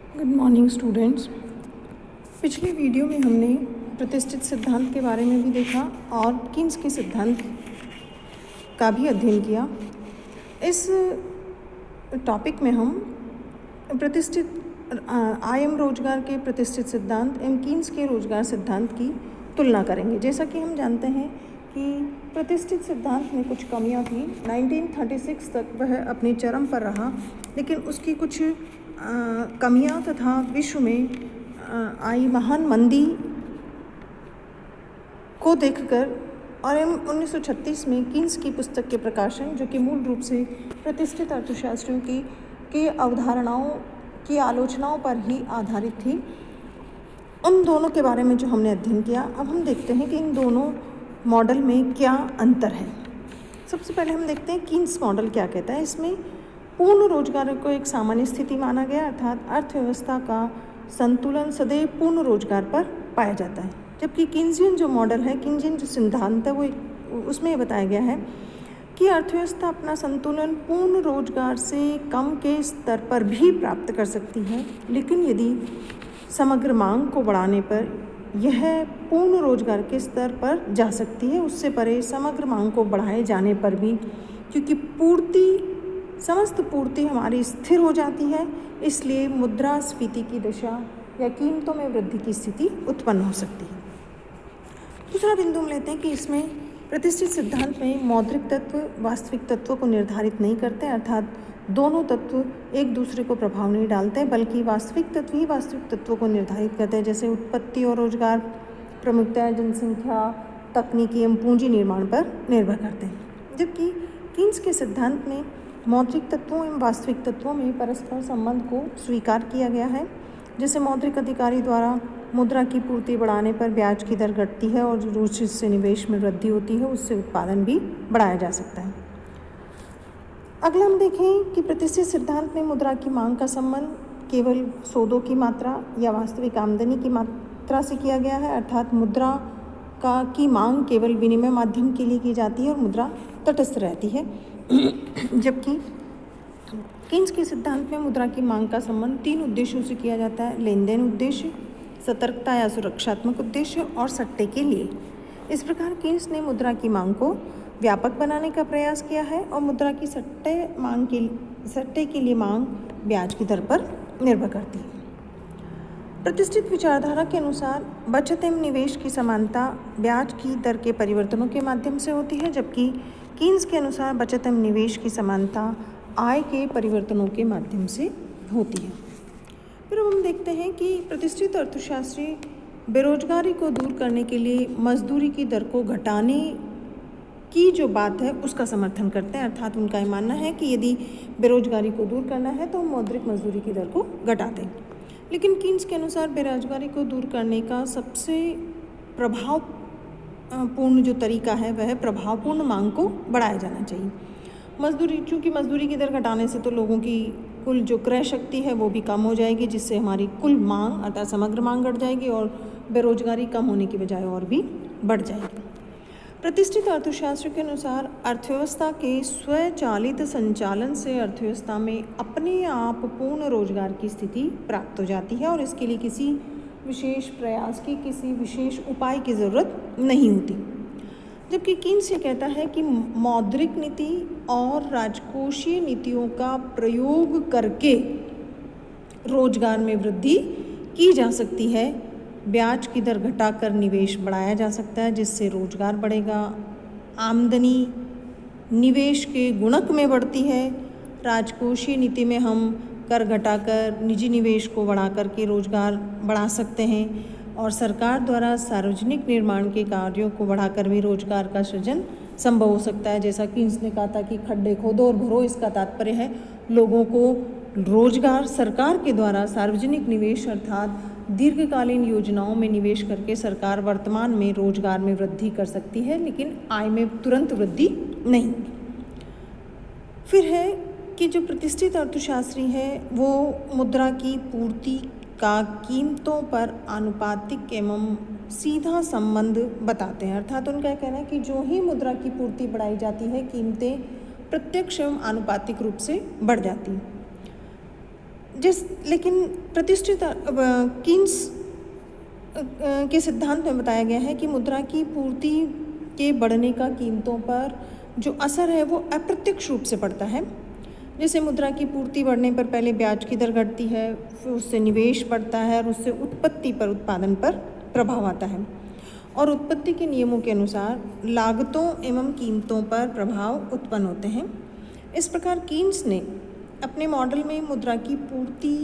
Good morning students. पिछले video में हमने प्रतिष्ठित सिद्धांत के बारे में भी देखा और कीन्स के सिद्धांत का भी अध्ययन किया। इस टॉपिक में हम प्रतिष्ठित आय एवं रोजगार के प्रतिष्ठित सिद्धांत एवं कीन्स के रोजगार सिद्धांत की तुलना करेंगे। जैसा कि हम जानते हैं कि प्रतिष्ठित सिद्धांत में कुछ कमियां थी। 1936 तक वह अपने चरम पर रहा, लेकिन उसकी कुछ कमियां तथा विश्व में आई महान मंदी को देखकर और 1936 में कीन्स की पुस्तक के प्रकाशन, जो कि मूल रूप से प्रतिष्ठित अर्थशास्त्रियों की अवधारणाओं की आलोचनाओं पर ही आधारित थी, उन दोनों के बारे में जो हमने अध्ययन किया। अब हम देखते हैं कि इन दोनों मॉडल में क्या अंतर है। सबसे पहले हम देखते हैं कीन्स मॉडल क्या कहता है। इसमें पूर्ण रोजगार को एक सामान्य स्थिति माना गया, अर्थात अर्थव्यवस्था का संतुलन सदैव पूर्ण रोजगार पर पाया जाता है। जबकि कीन्सियन जो मॉडल है, कीन्सियन जो सिद्धांत है, वो उसमें बताया गया है कि अर्थव्यवस्था अपना संतुलन पूर्ण रोजगार से कम के स्तर पर भी प्राप्त कर सकती है, लेकिन यदि समग्र मांग को बढ़ाने पर यह पूर्ण रोजगार के स्तर पर जा सकती है, उससे परे समग्र मांग को बढ़ाए जाने पर भी, क्योंकि समस्त पूर्ति हमारी स्थिर हो जाती है, इसलिए मुद्रास्फीति की दशा या कीमतों में वृद्धि की स्थिति उत्पन्न हो सकती है। दूसरा बिंदु हम लेते हैं कि इसमें प्रतिष्ठित सिद्धांत में मौद्रिक तत्व वास्तविक तत्वों को निर्धारित नहीं करते, अर्थात दोनों तत्व एक दूसरे को प्रभाव नहीं डालते, बल्कि वास्तविक तत्व ही वास्तविक तत्वों को निर्धारित करते हैं। जैसे उत्पत्ति और रोजगार प्रमुखतः जनसंख्या, तकनीकी एवं पूंजी निर्माण पर निर्भर करते हैं। जबकि कीन्स के सिद्धांत में मौद्रिक तत्वों एवं वास्तविक तत्वों में परस्पर संबंध को स्वीकार किया गया है। जैसे मौद्रिक अधिकारी द्वारा मुद्रा की पूर्ति बढ़ाने पर ब्याज की दर घटती है और जिससे निवेश में वृद्धि होती है, उससे उत्पादन भी बढ़ाया जा सकता है। अगला हम देखें कि प्रतिष्ठित सिद्धांत में मुद्रा की मांग का संबंध केवल सौदों की मात्रा या वास्तविक आमदनी की मात्रा से किया गया है, अर्थात मुद्रा की मांग केवल विनिमय माध्यम के लिए की जाती है और मुद्रा तटस्थ रहती है। जबकि कीन्स के सिद्धांत में मुद्रा की मांग का संबंध 3 उद्देश्यों से किया जाता है: लेन देन उद्देश्य, सतर्कता या सुरक्षात्मक उद्देश्य और सट्टे के लिए। इस प्रकार कीन्स ने मुद्रा की मांग को व्यापक बनाने का प्रयास किया है और मुद्रा की सट्टे के लिए मांग ब्याज की दर पर निर्भर करती है। प्रतिष्ठित विचारधारा के अनुसार बचत एवं निवेश की समानता ब्याज की दर के परिवर्तनों के माध्यम से होती है, जबकि कीन्स के अनुसार बचत एवं निवेश की समानता आय के परिवर्तनों के माध्यम से होती है। फिर हम देखते हैं कि प्रतिष्ठित अर्थशास्त्री बेरोजगारी को दूर करने के लिए मजदूरी की दर को घटाने की जो बात है उसका समर्थन करते हैं, अर्थात उनका ये मानना है कि यदि बेरोजगारी को दूर करना है तो हम मौद्रिक मजदूरी की दर को घटा दें। लेकिन कीन्स के अनुसार बेरोजगारी को दूर करने का सबसे प्रभावपूर्ण जो तरीका है वह प्रभावपूर्ण मांग को बढ़ाया जाना चाहिए। चूँकि मजदूरी की दर घटाने से तो लोगों की कुल जो क्रय शक्ति है वो भी कम हो जाएगी, जिससे हमारी कुल मांग अर्थात समग्र मांग घट जाएगी और बेरोजगारी कम होने की बजाय और भी बढ़ जाएगी। प्रतिष्ठित अर्थशास्त्र के अनुसार अर्थव्यवस्था के स्वचालित संचालन से अर्थव्यवस्था में अपने आप पूर्ण रोजगार की स्थिति प्राप्त हो जाती है और इसके लिए किसी विशेष प्रयास की, किसी विशेष उपाय की ज़रूरत नहीं होती। जबकि कीन्स ये कहता है कि मौद्रिक नीति और राजकोषीय नीतियों का प्रयोग करके रोजगार में वृद्धि की जा सकती है। ब्याज की दर घटाकर निवेश बढ़ाया जा सकता है, जिससे रोजगार बढ़ेगा, आमदनी निवेश के गुणक में बढ़ती है। राजकोषीय नीति में हम कर घटाकर निजी निवेश को बढ़ा करके रोजगार बढ़ा सकते हैं और सरकार द्वारा सार्वजनिक निर्माण के कार्यों को बढ़ाकर भी रोजगार का सृजन संभव हो सकता है। जैसा कीन्स ने कहा था कि खड्डे खोदो और भरो, इसका तात्पर्य है लोगों को रोजगार सरकार के द्वारा सार्वजनिक निवेश अर्थात दीर्घकालीन योजनाओं में निवेश करके सरकार वर्तमान में रोजगार में वृद्धि कर सकती है, लेकिन आय में तुरंत वृद्धि नहीं। फिर है कि जो प्रतिष्ठित अर्थशास्त्री है वो मुद्रा की पूर्ति का कीमतों पर आनुपातिक एवं सीधा संबंध बताते हैं, अर्थात उनका कहना है कि जो ही मुद्रा की पूर्ति बढ़ाई जाती है, कीमतें प्रत्यक्ष एवं आनुपातिक रूप से बढ़ जाती हैं। लेकिन प्रतिष्ठित कीन्स के सिद्धांत में बताया गया है कि मुद्रा की पूर्ति के बढ़ने का कीमतों पर जो असर है वो अप्रत्यक्ष रूप से पड़ता है। जैसे मुद्रा की पूर्ति बढ़ने पर पहले ब्याज की दर घटती है, फिर उससे निवेश बढ़ता है और उससे उत्पत्ति पर, उत्पादन पर प्रभाव आता है। और उत्पत्ति के नियमों के अनुसार लागतों एवं कीमतों पर प्रभाव उत्पन्न होते हैं। इस प्रकार कीन्स ने अपने मॉडल में मुद्रा की पूर्ति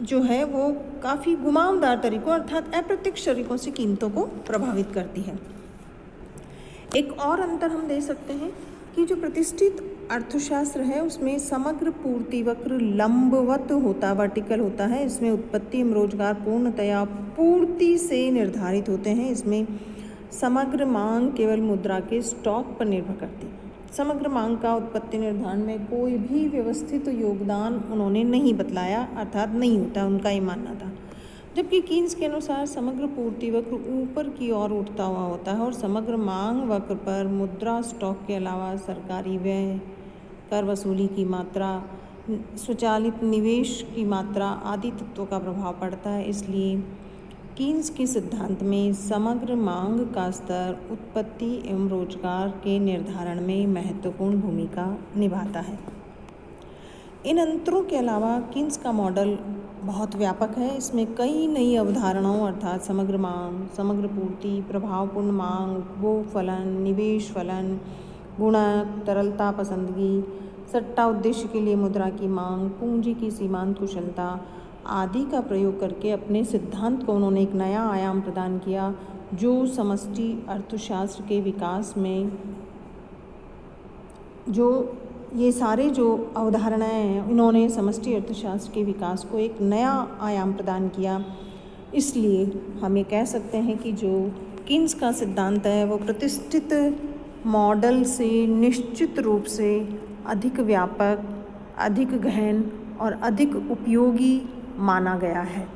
जो है वो काफ़ी घुमावदार तरीकों अर्थात अप्रत्यक्ष तरीकों से कीमतों को प्रभावित करती है। एक और अंतर हम दे सकते हैं कि जो प्रतिष्ठित अर्थशास्त्र है उसमें समग्र पूर्ति वक्र लंबवत होता, वर्टिकल होता है। इसमें उत्पत्ति एवं रोजगार पूर्णतया पूर्ति से निर्धारित होते हैं। इसमें समग्र मांग केवल मुद्रा के स्टॉक पर निर्भर करती है। समग्र मांग का उत्पत्ति निर्धारण में कोई भी व्यवस्थित योगदान उन्होंने नहीं बतलाया, अर्थात नहीं होता, उनका ये मानना था। जबकि कीन्स के अनुसार समग्र पूर्ति वक्र ऊपर की ओर उठता हुआ होता है और समग्र मांग वक्र पर मुद्रा स्टॉक के अलावा सरकारी व्यय, कर वसूली की मात्रा, स्वचालित निवेश की मात्रा आदि तत्वों का प्रभाव पड़ता है। इसलिए कीन्स के सिद्धांत में समग्र मांग का स्तर उत्पत्ति एवं रोजगार के निर्धारण में महत्वपूर्ण भूमिका निभाता है। इन अंतरों के अलावा कीन्स का मॉडल बहुत व्यापक है। इसमें कई नई अवधारणाओं अर्थात समग्र मांग, समग्र पूर्ति, प्रभावपूर्ण मांग, उपभोग फलन, निवेश फलन, गुणक, तरलता पसंदगी, सट्टा उद्देश्य के लिए मुद्रा की मांग, पूंजी की सीमांत कुशलता आदि का प्रयोग करके अपने सिद्धांत को उन्होंने एक नया आयाम प्रदान किया, जो समष्टि अर्थशास्त्र के विकास में जो ये सारे जो अवधारणाएं हैं इन्होंने समष्टि अर्थशास्त्र के विकास को एक नया आयाम प्रदान किया। इसलिए हम ये कह सकते हैं कि जो कीन्स का सिद्धांत है वो प्रतिष्ठित मॉडल से निश्चित रूप से अधिक व्यापक, अधिक गहन और अधिक उपयोगी माना गया है।